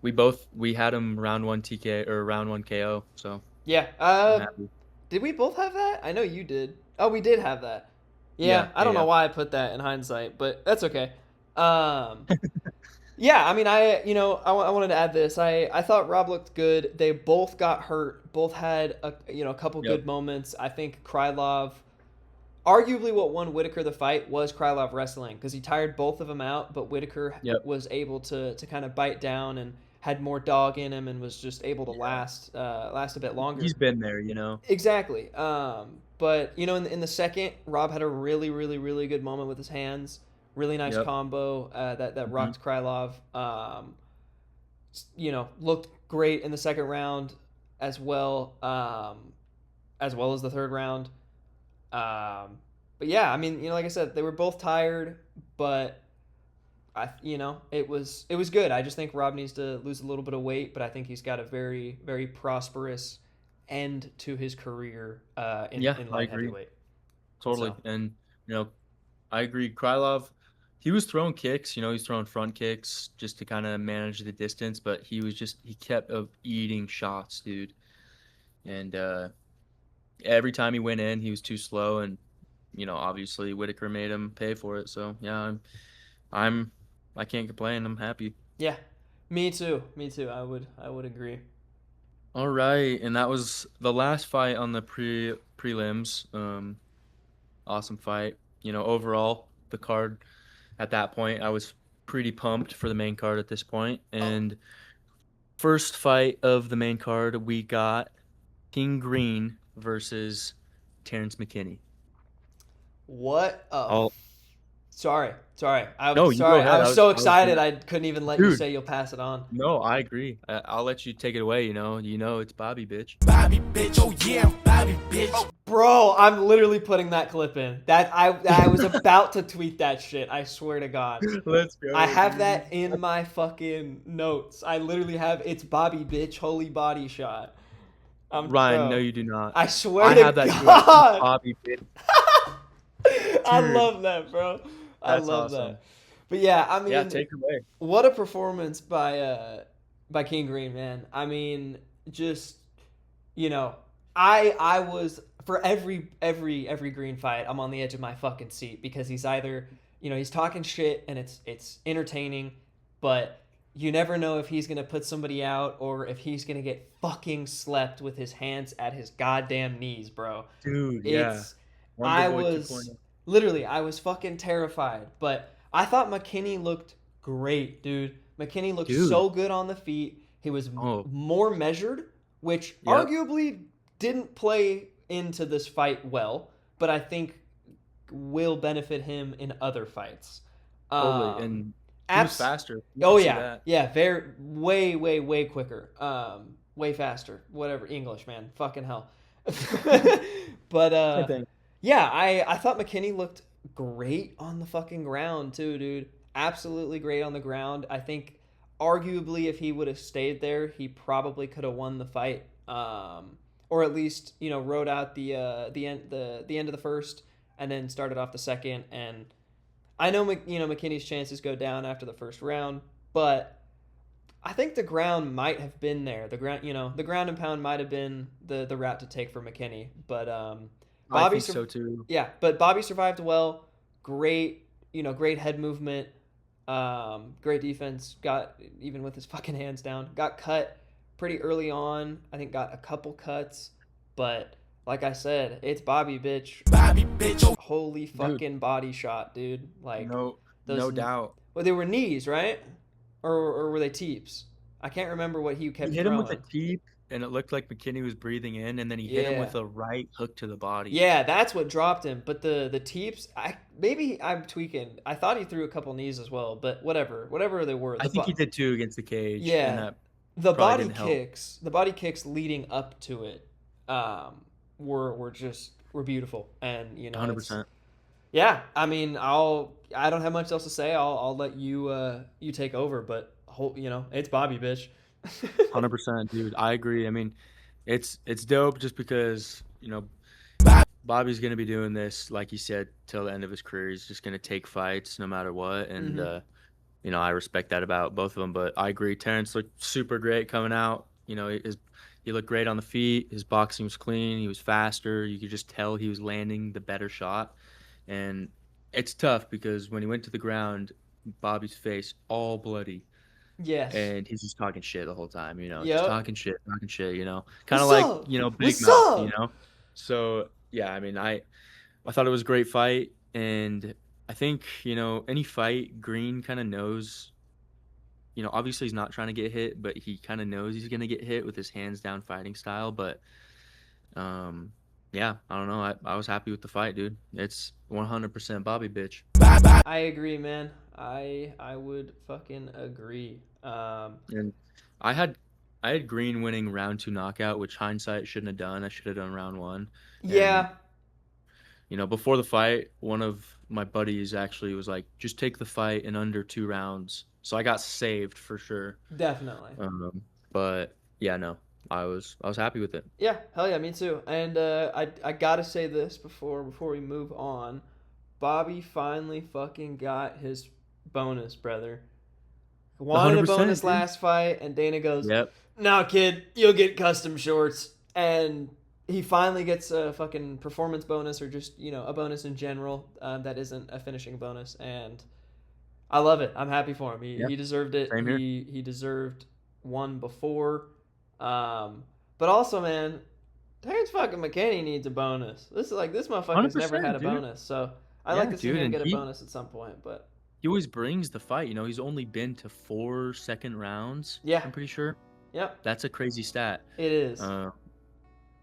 we had him round one TK or round one KO, so yeah. I'm happy. Did we both have that? I know you did. Oh, we did have that. Yeah, Yeah, I yeah, don't know yeah. why I put that in hindsight, but that's okay. Um, yeah, I mean, I wanted to add this. I thought Rob looked good. They both got hurt. Both had a couple Yep, good moments. I think Krylov, arguably, what won Whitaker the fight was Krylov wrestling because he tired both of them out, but Whitaker yep. was able to kind of bite down and had more dog in him and was just able to Yeah. last a bit He's longer. been there, you know. Exactly. But in the second, Rob had a really, really, really good moment with his hands. Really nice Yep. combo that Hmm. rocked Krylov. Looked great in the second round as well as the third round. But yeah, I mean, like I said, they were both tired, but it was good. I just think Rob needs to lose a little bit of weight, but I think he's got a very, very prosperous end to his career Yeah, in I light agree. heavyweight. Totally. So And, you know, I agree. Krylov, he was throwing kicks, he's throwing front kicks just to kind of manage the distance, but he kept eating shots, dude. And every time he went in, he was too slow. And, obviously Whitaker made him pay for it. So, yeah, I'm, I can't complain. I'm happy. yeah, me too. Me too. I would agree. All right. And that was the last fight on the prelims. Awesome fight. Overall, the card at that point, I was pretty pumped for the main card at this point. Oh, And first fight of the main card, we got King Green versus Terrence McKinney. what a All sorry. I'm No, you go sorry. I ahead. was so I was excited gonna, I couldn't even let you dude. say you'll pass it on. No, I agree. I'll let you take it away. It's Bobby, bitch. Bobby, bitch. Oh yeah, Bobby, bitch. Bro, I'm literally putting that clip in. That I was about to tweet that shit. I swear to God. Let's I go, have dude. that in my fucking notes. I literally have it's Bobby bitch holy body shot. Ryan, no, Bro. you do not. I swear I to have that too. It's God. Bobby, bitch. I Dude, love that, bro. I that's love awesome. that. But yeah, I Yeah, mean, take it away. what a performance by King Green, man. I mean, just you know, I was for every Green fight, I'm on the edge of my fucking seat because he's either, he's talking shit and it's entertaining, but you never know if he's going to put somebody out or if he's going to get fucking slept with his hands at his goddamn knees, bro. Dude, yeah. It's Wonder I Boy was 2.0. literally I was fucking terrified, but I thought McKinney looked great, dude. McKinney looked Dude. so good on the feet. He was Oh, more measured, which yep. arguably didn't play into this fight well, but I think will benefit him in other fights. Totally. Um, And he was abs- faster. You oh can see yeah, that. yeah, very way way way quicker, way faster. Whatever English, man, fucking hell. But Same thing. yeah, I thought McKinney looked great on the fucking ground too, dude. Absolutely great on the ground. I think arguably if he would have stayed there, he probably could have won the fight. Or at least, rode out the end of the first and then started off the second. And I know McKinney's chances go down after the first round, but I think the ground might have been there. The ground and pound might have been the route to take for McKinney. But I Bobby, think so too. yeah, but Bobby survived well. Great, great head movement. Great defense. Got even with his fucking hands down. Got cut pretty early on. I think got a couple cuts, but like I said, it's Bobby, bitch. Bobby, bitch. Oh, Holy Dude, fucking body shot, dude. Like no, those. no doubt. Well, they were knees, right? Or were they teeps? I can't remember what he He kept hit him with a throwing. teep, and it looked like McKinney was breathing in, and then he hit him Yeah. with a right hook to the body. Yeah, that's what dropped him. But the teeps, maybe I'm tweaking. I thought he threw a couple knees as well, but whatever they were. I think he did too against the cage, and Yeah, that the probably body didn't help. kicks, the body kicks leading up to it, were beautiful, and it's 100%. yeah. I mean, I don't have much else to say. I'll let you take over, but it's Bobby, bitch. 100%, dude. I agree. I mean, it's dope just because, Bobby's gonna be doing this, like you said, till the end of his career. He's just gonna take fights no matter what, and Mhm. I respect that about both of them. But I agree, Terrence looked super great coming out. He looked great on the feet. His boxing was clean. He was faster. You could just tell he was landing the better shot. And it's tough because when he went to the ground, Bobby's face all bloody, Yes. and he's just talking shit the whole time, just Yep. talking shit, kind of What's like, up? Big What's Mouth, up? So yeah, I mean, I thought it was a great fight, and I think, any fight, Green kind of knows, obviously he's not trying to get hit, but he kind of knows he's gonna get hit with his hands down fighting style. But yeah, I don't know. I was happy with the fight, dude. It's 100% Bobby, bitch. I agree, man. I would fucking agree. And I had I had Green winning round 2 knockout, which hindsight shouldn't have done. I should have done round 1. And Yeah, before the fight, one of my buddies actually was like, "Just take the fight in under 2 rounds." So I got saved for sure. definitely. But yeah, no, I was happy with it. Yeah, hell yeah, me too. And I gotta say this before we move on. Bobby finally fucking got his bonus, brother. Wanted a 100%, bonus dude. last fight, and Dana goes, Yep. "No, kid, you'll get custom shorts." And he finally gets a fucking performance bonus, or just a bonus in general that isn't a finishing bonus, and I love it. I'm happy for him. Yep. He deserved it. Same here. He deserved one before. But also, man, Terrence fucking McKinney needs a bonus. This motherfucker's never had 100%, a dude. bonus, so I'd Yeah, like to see dude, him and get a he bonus at some point. But he always brings the fight. He's only been to 4 second rounds. yeah, I'm pretty sure. yep, That's a crazy stat. it is.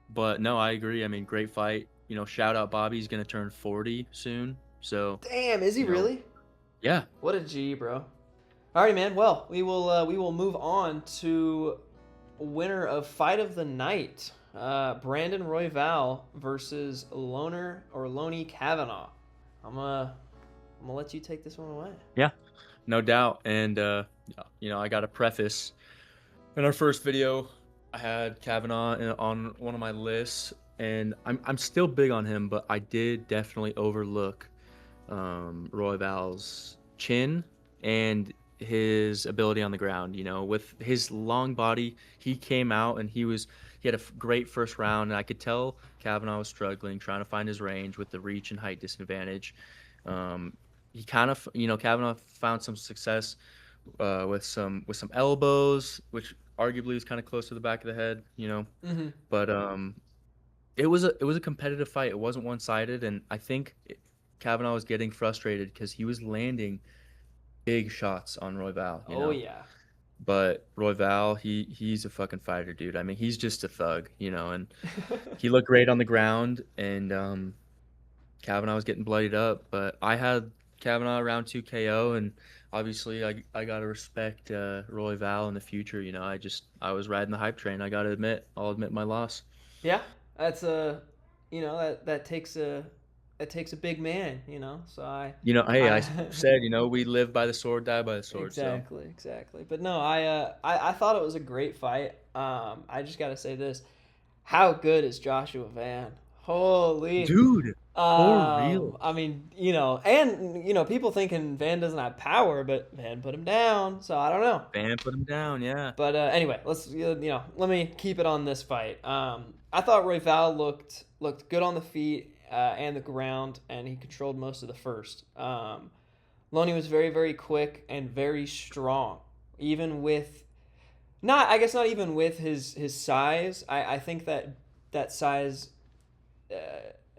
But no, I agree. I mean, great fight. Shout out Bobby. He's gonna turn 40 soon. So Damn, is he you know, really? yeah. What a G, bro. Alrighty, man. Well, we will move on to winner of fight of the night, Brandon Royval versus Loney Kavanaugh. I'm gonna let you take this one away. Yeah, no doubt. And I got a preface. In our first video, I had Kavanaugh on one of my lists, and I'm still big on him, but I did definitely overlook Royval's chin and his ability on the ground. With his long body, he came out and he had a great first round, and I could tell Kavanaugh was struggling, trying to find his range with the reach and height disadvantage. He kind of, Kavanaugh found some success with some elbows, which arguably is kind of close to the back of the head, Mm-hmm. But it was a competitive fight. It wasn't one-sided, and I think Kavanaugh was getting frustrated because he was landing big shots on Royval, Oh yeah. But Royval, he's a fucking fighter, dude. I mean, he's just a thug, and he looked great on the ground, and Kavanaugh was getting bloodied up, but I had Kavanaugh round 2 KO, and obviously I gotta respect Royval in the future. I was riding the hype train. I'll admit my loss. Yeah, that's that takes a big man, So Hey, I I said, we live by the sword, die by the sword. exactly. But no, I thought it was a great fight. I just gotta say this: how good is Joshua Van? Holy. So, dude, for real. I mean, and people thinking Van doesn't have power, but Van put him down, so I don't know. Van put him down, yeah. But anyway, let's let me keep it on this fight. I thought Royval looked good on the feet and the ground, and he controlled most of the first. Loney was very, very quick and very strong, even with not even with his size. I think that size,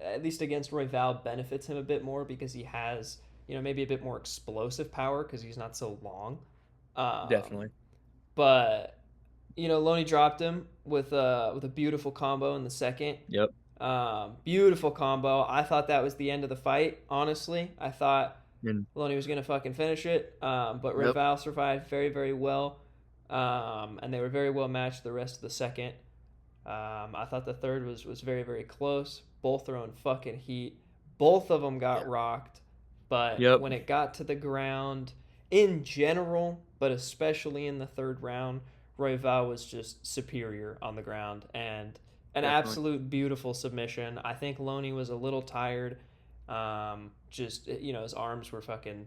at least against Royval, benefits him a bit more because he has maybe a bit more explosive power because he's not so long. Definitely. But Loney dropped him with a beautiful combo in the second. Yep. Beautiful combo. I thought that was the end of the fight. Honestly, I thought Loney was gonna fucking finish it. But Royval survived very, very well. And they were very well matched the rest of the second. I thought the third was very, very close. Both throwing fucking heat. Both of them got rocked. But when it got to the ground, in general, but especially in the third round, Royval was just superior on the ground and an Definitely. absolute beautiful submission. I think Loney was a little tired. Just his arms were fucking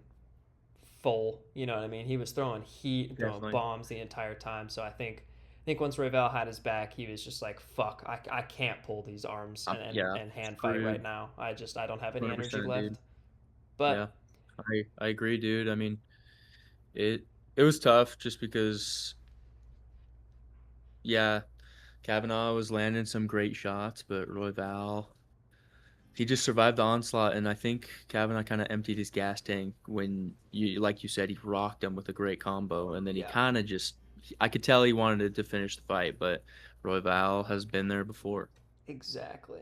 full. You know what I mean? He was throwing heat, and throwing Definitely. bombs the entire time. So I think once Royval had his back, he was just like, "Fuck, I can't pull these arms Yeah. and hand fight right Screwed. now. I don't have any energy 100%, left." dude. Yeah. But I agree, dude. I mean, it it was tough just because, yeah, Kavanaugh was landing some great shots, but Royval, he just survived the onslaught, and I think Kavanaugh kind of emptied his gas tank when like you said, he rocked him with a great combo, and then he yeah, kind of just, I could tell he wanted to finish the fight, but Royval has been there before. exactly.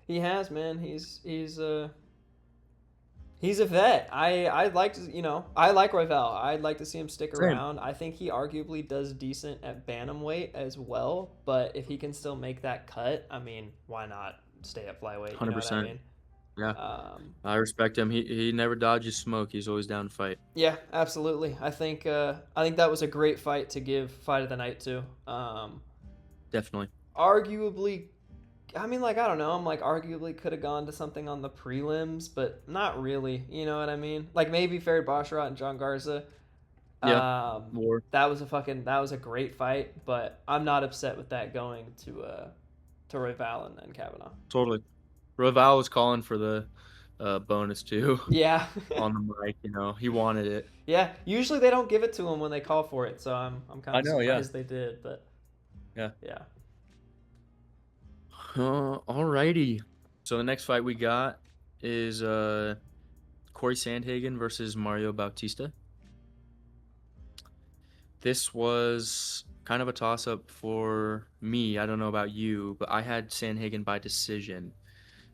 He has, man. He's a vet. I'd like to, I like Royval. I'd like to see him stick Same. around. I think he arguably does decent at bantamweight as well. But if he can still make that cut, I mean, why not stay at flyweight? You know what I 100%. mean? Yeah. Um, I respect him. He never dodges smoke. He's always down to fight. yeah, absolutely. I think that was a great fight to give fight of the night to. Definitely. Arguably, I mean, like, I don't know. I'm like, arguably could have gone to something on the prelims, but not really. You know what I mean? Like, maybe Farid Basharat and John Garza. Yeah. War. That was a great fight, but I'm not upset with that going to Royval and Kavanaugh. Totally. Royval was calling for the bonus too Yeah. on the mic. He wanted it. Yeah. Usually they don't give it to him when they call for it, so I'm kind I of know. Yeah. surprised they did, but Yeah. yeah. Alrighty. So the next fight we got is Corey Sandhagen versus Mario Bautista. This was kind of a toss-up for me. I don't know about you, but I had Sandhagen by decision.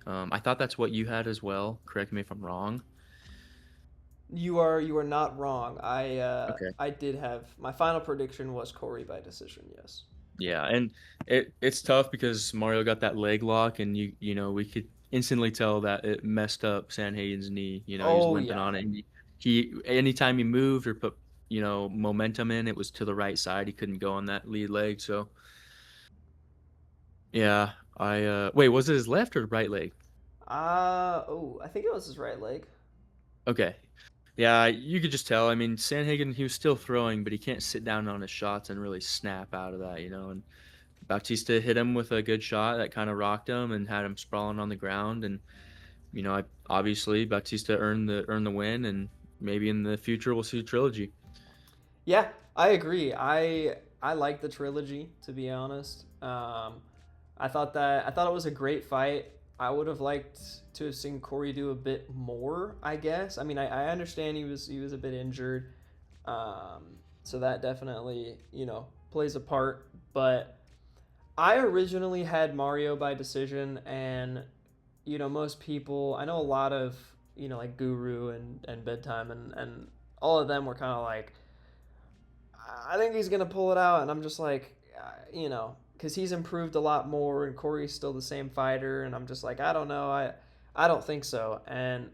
I thought that's what you had as well. Correct me if I'm wrong. You are not wrong. Okay. I did have my final prediction was Corey by decision. Yes. Yeah, and it's tough because Mario got that leg lock, and we could instantly tell that it messed up Sanhagen's knee. He was Oh limping yeah. on it. And he anytime he moved or put momentum in, it was to the right side. He couldn't go on that lead leg. So yeah, wait, was it his left or right leg? I think it was his right leg. Okay. Yeah, you could just tell. I mean, Sandhagen, he was still throwing, but he can't sit down on his shots and really snap out of that. And Bautista hit him with a good shot that kind of rocked him and had him sprawling on the ground. And obviously Bautista earned the win, and maybe in the future we'll see a trilogy. Yeah, I agree. I like the trilogy, to be honest. I thought it was a great fight. I would have liked to have seen Corey do a bit more, I guess. I mean, I understand he was a bit injured, so that definitely plays a part. But I originally had Mario by decision, and most people, I know a lot of like Guru and Bedtime and all of them were kind of like, I think he's gonna pull it out, and I'm just like, because he's improved a lot more, and Corey's still the same fighter, and I'm just like, I don't know, I don't think so, and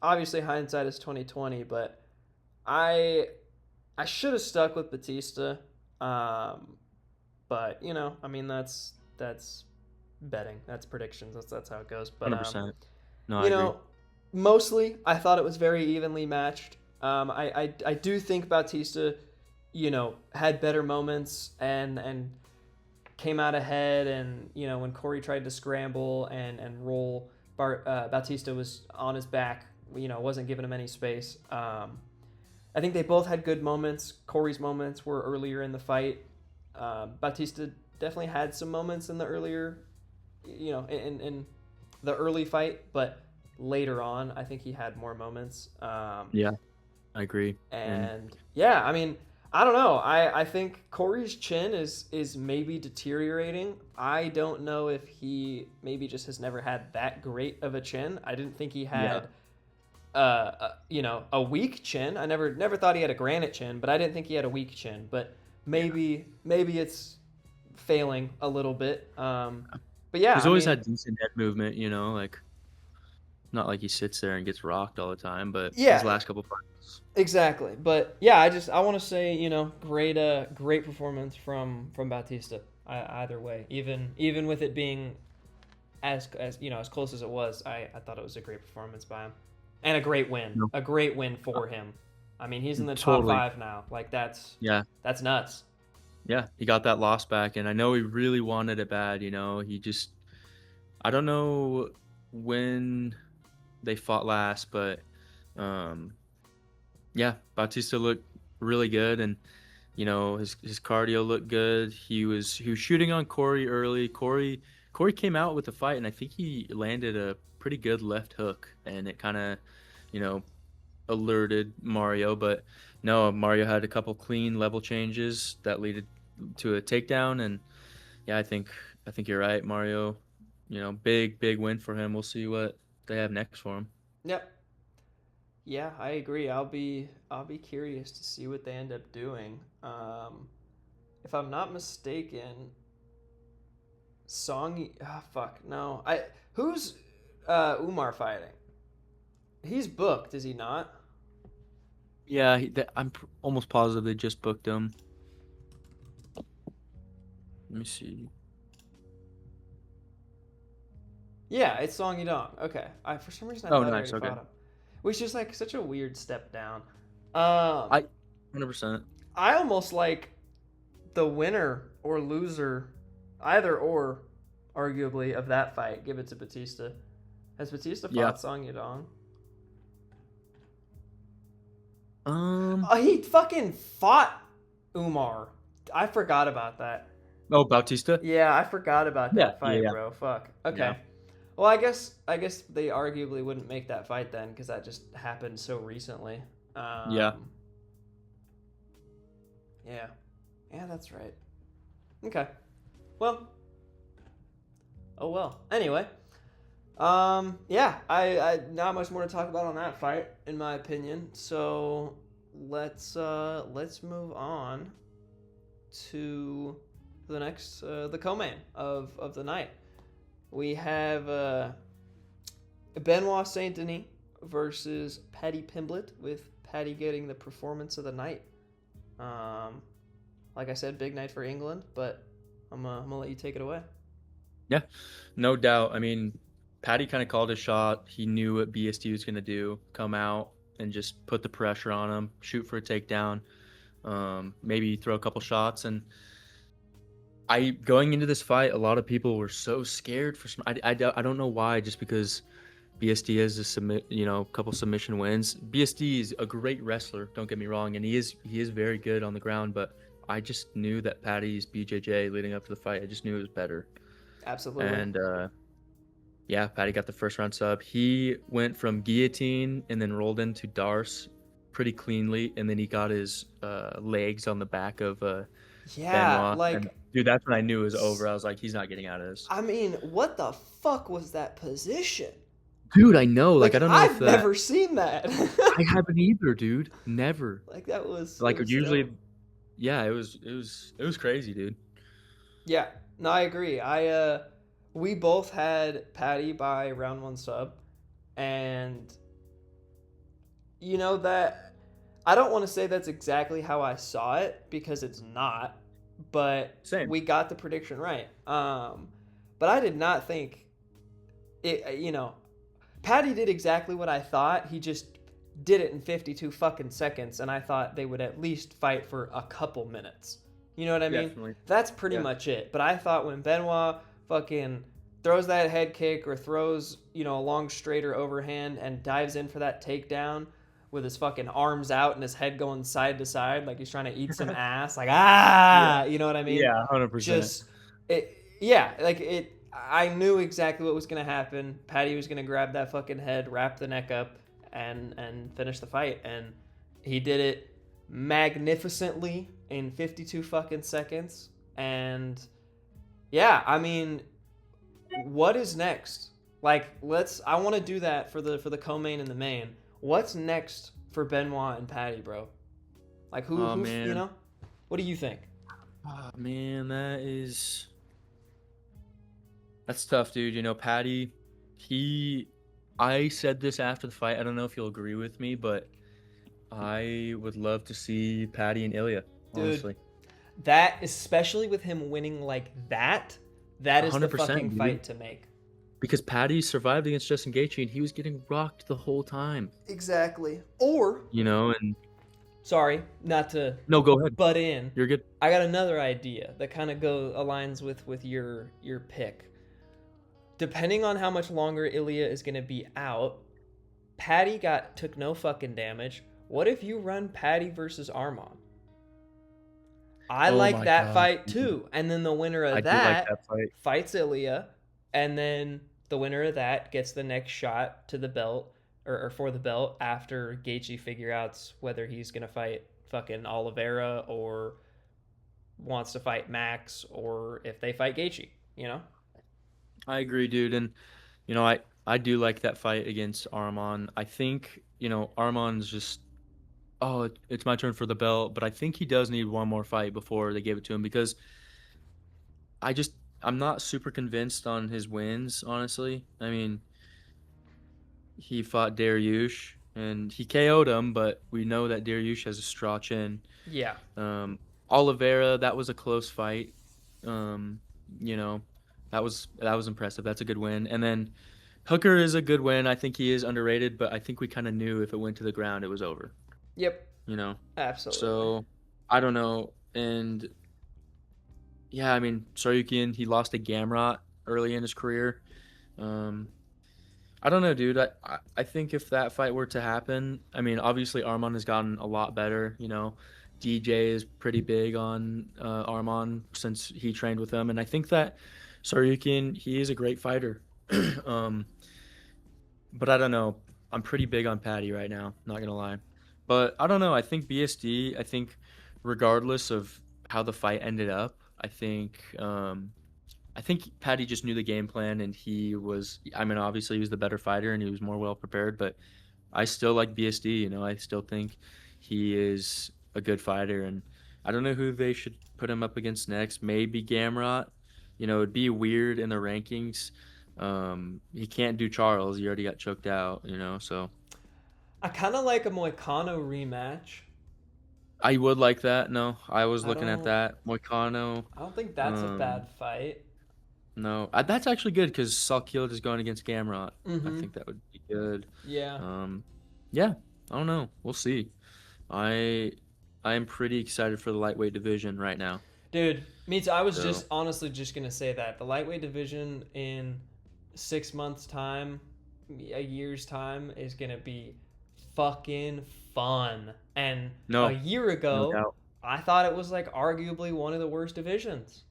obviously hindsight is 2020, but I should have stuck with Batista, but I mean that's betting, that's predictions, that's how it goes, but 100%. No, I agree. mostly I thought it was very evenly matched. I do think Bautista had better moments and came out ahead, and when Corey tried to scramble and roll, Bautista was on his back, wasn't giving him any space. I think they both had good moments. Corey's moments were earlier in the fight. Bautista definitely had some moments in the earlier, in the early fight, but later on, I think he had more moments. Yeah, I agree. And yeah, I mean, I don't know. I think Corey's chin is maybe deteriorating. I don't know if he maybe just has never had that great of a chin. I didn't think he had, a weak chin. I never thought he had a granite chin, but I didn't think he had a weak chin. But maybe it's failing a little bit. But yeah, he's always had decent head movement. Like Not like he sits there and gets rocked all the time, but his Yeah, last couple fights. exactly. But yeah, I want to say, great performance from Batista. Either way, even with it being as close as it was, I thought it was a great performance by him, and No, a great win for him. I mean, he's in the top totally. 5 now. Like Yeah. that's nuts. Yeah. He got that loss back, and I know he really wanted it bad. He just I don't know when they fought last, but um, yeah, Bautista looked really good, and his cardio looked good. He was shooting on Corey early. Corey came out with the fight, and I think he landed a pretty good left hook, and it kind of you know alerted Mario. But no, Mario had a couple clean level changes that led to a takedown, and yeah, I think you're right, Mario. Big win for him. We'll see what they have next for him. Yep. Yeah, I agree. I'll be curious to see what they end up doing. If I'm not mistaken, Song. Ah, fuck no. Who's Umar fighting? He's booked, is he not? Yeah, almost positive they just booked him. Let me see. Yeah, it's Song Yadong. Okay. For some reason I Oh, thought I nice. already Okay. fought him, which is like such a weird step down. I 100%. I almost like the winner or loser, either or, arguably of that fight. Give it to Batista. Has Batista Yeah. fought Song Yadong? Um. Oh, he fucking fought Umar. I forgot about that. Oh, Bautista. Yeah, I forgot about Yeah. that Yeah. fight, Yeah. bro. Fuck. Okay. Yeah. Well, I guess they arguably wouldn't make that fight then because that just happened so recently. Yeah. Yeah. Yeah, that's right. Okay. Well. Oh well. Anyway. Yeah. I not much more to talk about on that fight, in my opinion. So let's move on to the next the co-main of the night. We have Benoit Saint Denis versus Paddy Pimblett, with Paddy getting the performance of the night. Like I said, big night for England, but I'm gonna let you take it away. Yeah. No doubt. I mean, Patty kind of called his shot. He knew what BSD was going to do. Come out and just put the pressure on him. Shoot for a takedown. Maybe throw a couple shots. And going into this fight, a lot of people were so scared for some. I don't know why. Just because BSD has a couple submission wins. BSD is a great wrestler. Don't get me wrong, and he is very good on the ground. But I just knew that Patty's BJJ leading up to the fight. I just knew it was better. Absolutely. And yeah, Patty got the first round sub. He went from guillotine and then rolled into Darce pretty cleanly, and then he got his legs on the back of yeah, Benoit. like And, dude, that's when I knew it was over. I was like, he's not getting out of this. I mean, what the fuck was that position? Dude, I know. Like, I don't know I've if that. never seen that. I haven't either, dude. Never. Like that was Like it was usually, dope. yeah. It was crazy, dude. Yeah, no, I agree. We both had Patty by round 1 sub, and that I don't want to say that's exactly how I saw it because it's not, but Same. we got the prediction right. But I did not think it. Patty did exactly what I thought. He just did it in 52 fucking seconds, and I thought they would at least fight for a couple minutes. You know what I mean? Definitely. That's pretty much it. But I thought when Benoit fucking throws that head kick or throws, a long straighter overhand and dives in for that takedown with his fucking arms out and his head going side to side like he's trying to eat some ass, like you know what I mean? Yeah, 100%. Just I knew exactly what was gonna happen. Patty was gonna grab that fucking head, wrap the neck up, and finish the fight, and he did it magnificently in 52 fucking seconds. And yeah, I mean, what is next? Like, I want to do that for the co-main and the main. What's next for Benoit and Patty, bro? Like, who man. What do you think? Oh, man, that's tough, dude. Patty, he I said this after the fight. I don't know if you'll agree with me, but I would love to see Paddy and Ilya, Dude, honestly. that, especially with him winning like that is the 100%, fucking dude. fight to make. Because Paddy survived against Justin Gaethje, and he was getting rocked the whole time. Exactly. Or, And sorry, not to no, go ahead. butt in. You're good. I got another idea that kind of aligns with your pick. Depending on how much longer Ilya is going to be out, Paddy took no fucking damage. What if you run Paddy versus Arman? I Oh like my that God. fight too. And then the winner of I do like that that fight. fights Ilya, and then the winner of that gets the next shot to the belt or for the belt after Gaethje figure out whether he's going to fight fucking Olivera or wants to fight Max, or if they fight Gaethje, you know? I agree, dude. And, I do like that fight against Arman. I think, Arman's just, oh, it's my turn for the belt. But I think he does need one more fight before they give it to him, because I'm not super convinced on his wins, honestly. I mean, he fought Dariush and he KO'd him, but we know that Dariush has a straw chin. Yeah. Oliveira, that was a close fight. You know, that was impressive. That's a good win. And then Hooker is a good win. I think he is underrated, but I think we kind of knew if it went to the ground, it was over. Yep. Absolutely. So I don't know. And yeah, I mean, Saryukian, he lost to Gamrot early in his career. I don't know, dude. I think if that fight were to happen, I mean, obviously Arman has gotten a lot better. DJ is pretty big on Arman since he trained with him, and I think that Saryukian, he is a great fighter. But I don't know. I'm pretty big on Paddy right now, not gonna lie. But I don't know. I think BSD. I think regardless of how the fight ended up, I think Paddy just knew the game plan, and he was. I mean, obviously he was the better fighter, and he was more well prepared. But I still like BSD. I still think he is a good fighter, and I don't know who they should put him up against next. Maybe Gamrot. It'd be weird in the rankings. He can't do Charles. He already got choked out. So I kind of like a Moicano rematch. I would like that. No, I was looking at that. Moicano. I don't think that's a bad fight. No, that's actually good because Salkield is going against Gamrot. Mm-hmm. I think that would be good. Yeah. Yeah. I don't know. We'll see. I am pretty excited for the lightweight division right now. Dude, me too. I was just honestly just gonna say that the lightweight division in 6 months' time, a year's time, is gonna be fucking fun. And a year ago, I thought it was like arguably one of the worst divisions.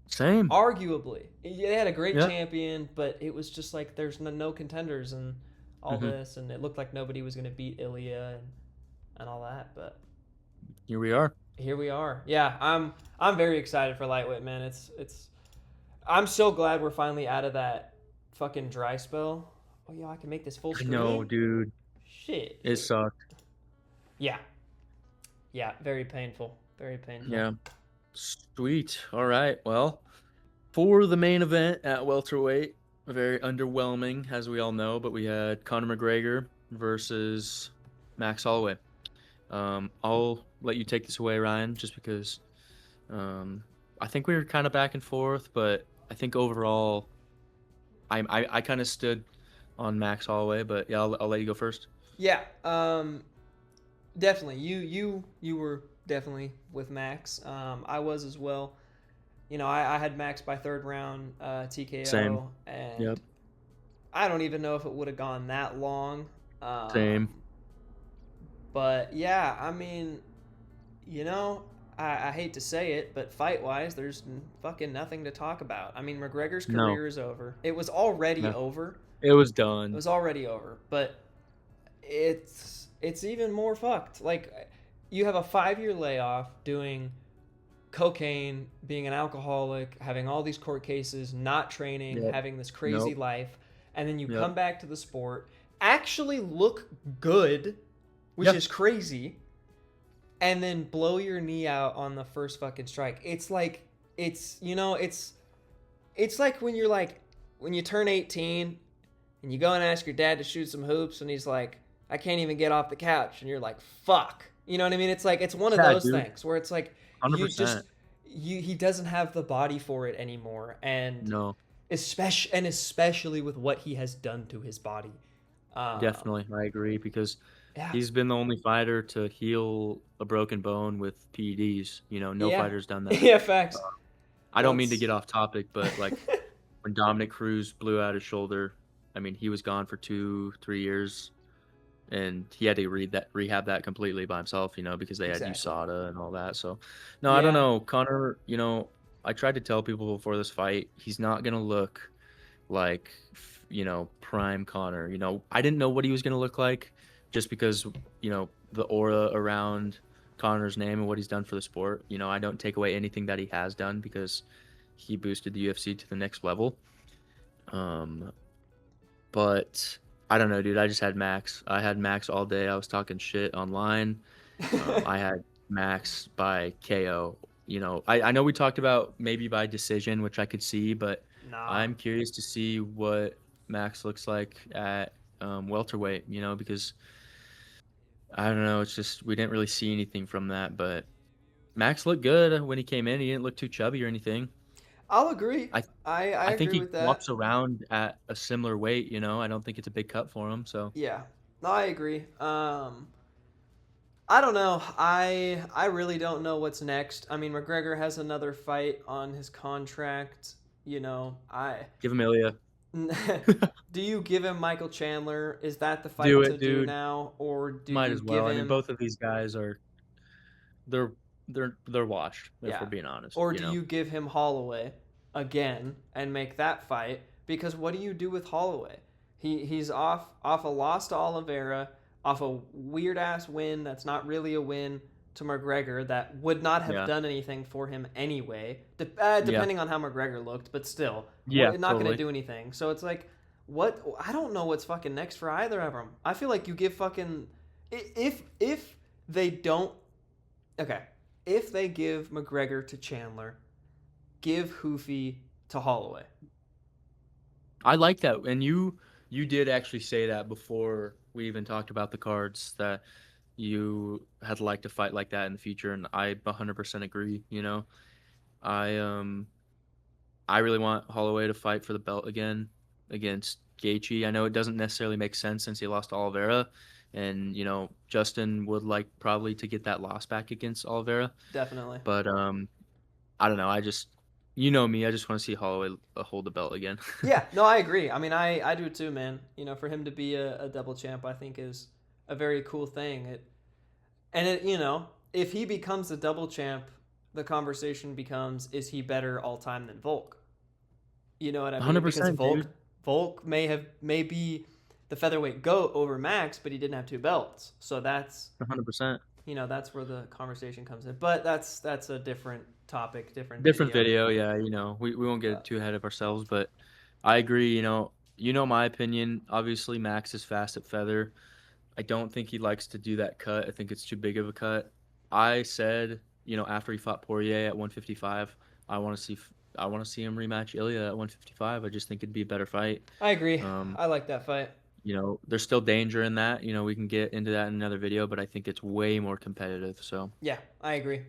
Same. Arguably. They had a great champion, but it was just like there's no contenders and all this, and it looked like nobody was going to beat Ilya and all that, but here we are. Yeah, I'm very excited for lightweight, man. It's I'm so glad we're finally out of that fucking dry spell. Oh yeah, I can make this full screen. No, dude. Shit. It sucked. Yeah. Yeah, very painful. Very painful. Yeah. Sweet. All right. Well, for the main event at welterweight, very underwhelming, as we all know, but we had Conor McGregor versus Max Holloway. I'll let you take this away, Ryan, just because I think we were kind of back and forth, but I think overall I kind of stood on Max Holloway, but yeah, I'll let you go first. Yeah, definitely. You were definitely with Max. I was as well. I had Max by third round TKO. Same. And I don't even know if it would have gone that long. Same. But yeah, I mean, I hate to say it, but fight-wise, there's fucking nothing to talk about. I mean, McGregor's career is over. It was already over. It was done. It was already over, but it's even more fucked. Like, you have a 5-year layoff doing cocaine, being an alcoholic, having all these court cases, not training, having this crazy life, and then you come back to the sport, actually look good, which is crazy, and then blow your knee out on the first fucking strike. It's like, it's like when you turn 18, and you go and ask your dad to shoot some hoops, and he's like, I can't even get off the couch, and you're like, fuck. You know what I mean? It's like, it's one of Yeah, those dude. things where it's like, you 100%. just, he doesn't have the body for it anymore, and No, especially with what he has done to his body. definitely. I agree because Yeah. he's been the only fighter to heal a broken bone with PEDs. No Yeah. fighter's done that. Yeah, facts. I don't mean to Once- get off topic, but like when Dominic Cruz blew out his shoulder, I mean, he was gone for 2-3 years, and he had to rehab that completely by himself, because they had Exactly. USADA and all that. So, no, I don't Yeah. know. Connor, I tried to tell people before this fight, he's not going to look like, prime Connor. I didn't know what he was going to look like just because, the aura around Connor's name and what he's done for the sport. I don't take away anything that he has done because he boosted the UFC to the next level. But I don't know, dude. I just had Max. I had Max all day. I was talking shit online. I had Max by KO. I know we talked about maybe by decision, which I could see, but Nah. I'm curious to see what Max looks like at welterweight, because I don't know. It's just we didn't really see anything from that, but Max looked good when he came in. He didn't look too chubby or anything. I'll agree. I I I think agree he with that. walks around at a similar weight, I don't think it's a big cut for him, so Yeah. No, I agree. I don't know. I really don't know what's next. I mean, McGregor has another fight on his contract. I give him Ilya. do you give him Michael Chandler? Is that the fight Do to it, do dude. now, or do Might you as well. give I mean, him? both of these guys they're they're washed, if Yeah. we're being honest, Or do you give him Holloway again and make that fight? Because what do you do with Holloway? He's off a loss to Olivera, off a weird ass win that's not really a win to McGregor that would not have Yeah. done anything for him anyway. Yeah. Depending on how McGregor looked, but still, Yeah, not going to totally. do anything. So it's like, what? I don't know what's fucking next for either of them. I feel like you give fucking if they don't. Okay, if they give McGregor to Chandler, give Hoofy to Holloway. I like that. And you did actually say that before we even talked about the cards, that you had liked a fight like that in the future, and I 100% agree, I really want Holloway to fight for the belt again against Gaethje. I know it doesn't necessarily make sense since he lost to Oliveira, and Justin would like probably to get that loss back against Oliveira. Definitely. But I don't know. I just me. I just want to see Holloway hold the belt again. Yeah, no, I agree. I mean, I do too, man. For him to be a double champ, I think is a very cool thing. If he becomes a double champ, the conversation becomes, is he better all time than Volk? You know what I mean? 100%, Because dude. Volk may be the featherweight GOAT over Max, but he didn't have two belts. So that's 100%. that's where the conversation comes in. But that's a different topic, different Video. Yeah, we won't get too ahead of ourselves, but I agree. My opinion. Obviously, Max is fast at feather. I don't think he likes to do that cut. I think it's too big of a cut. I said, after he fought Poirier at 155, I want to see him rematch Ilya at 155. I just think it'd be a better fight. I agree. I like that fight. There's still danger in that. We can get into that in another video, but I think it's way more competitive. So yeah, I agree.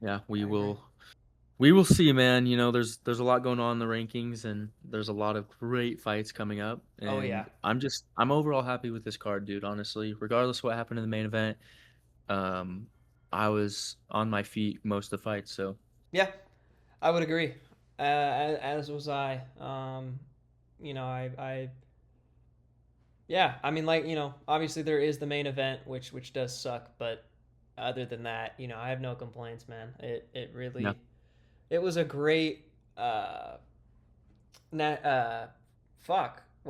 Yeah, we will see, man. There's a lot going on in the rankings, and there's a lot of great fights coming up. And Oh, yeah. I'm overall happy with this card, dude. Honestly, regardless of what happened in the main event, I was on my feet most of the fights. So yeah, I would agree. As was I. Yeah, I mean, obviously there is the main event, which does suck, but other than that, I have no complaints, man. It really, Yeah. It was a great, what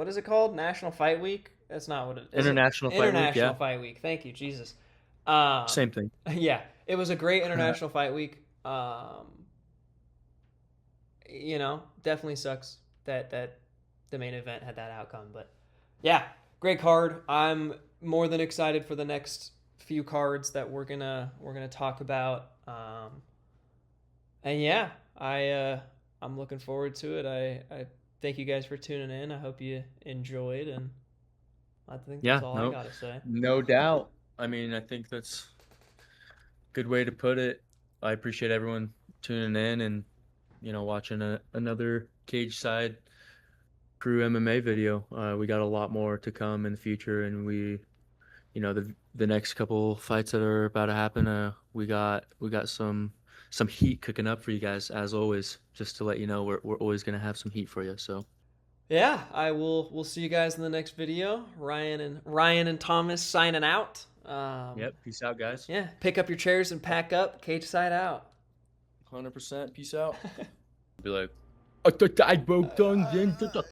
is it called? National Fight Week? That's not what it is. International Fight Week, International yeah. Fight Week. Thank you, Jesus. Same thing. Yeah, it was a great International Fight Week. Definitely sucks that the main event had that outcome, but yeah, great card. I'm more than excited for the next few cards that we're gonna talk about. And yeah, I'm looking forward to it. I thank you guys for tuning in. I hope you enjoyed, and I think Yeah, that's all I no, gotta say. no doubt. I mean, I think that's a good way to put it. I appreciate everyone tuning in and, watching another Cage Side Crew MMA video. We got a lot more to come in the future, and the next couple fights that are about to happen, we got some heat cooking up for you guys, as always. Just to let you know, we're always gonna have some heat for you. So Yeah, we'll see you guys in the next video. Ryan and Thomas signing out. yep, peace out, guys. Yeah, pick up your chairs and pack up. Cage Side out. 100%. Peace out. Be like, I broke down.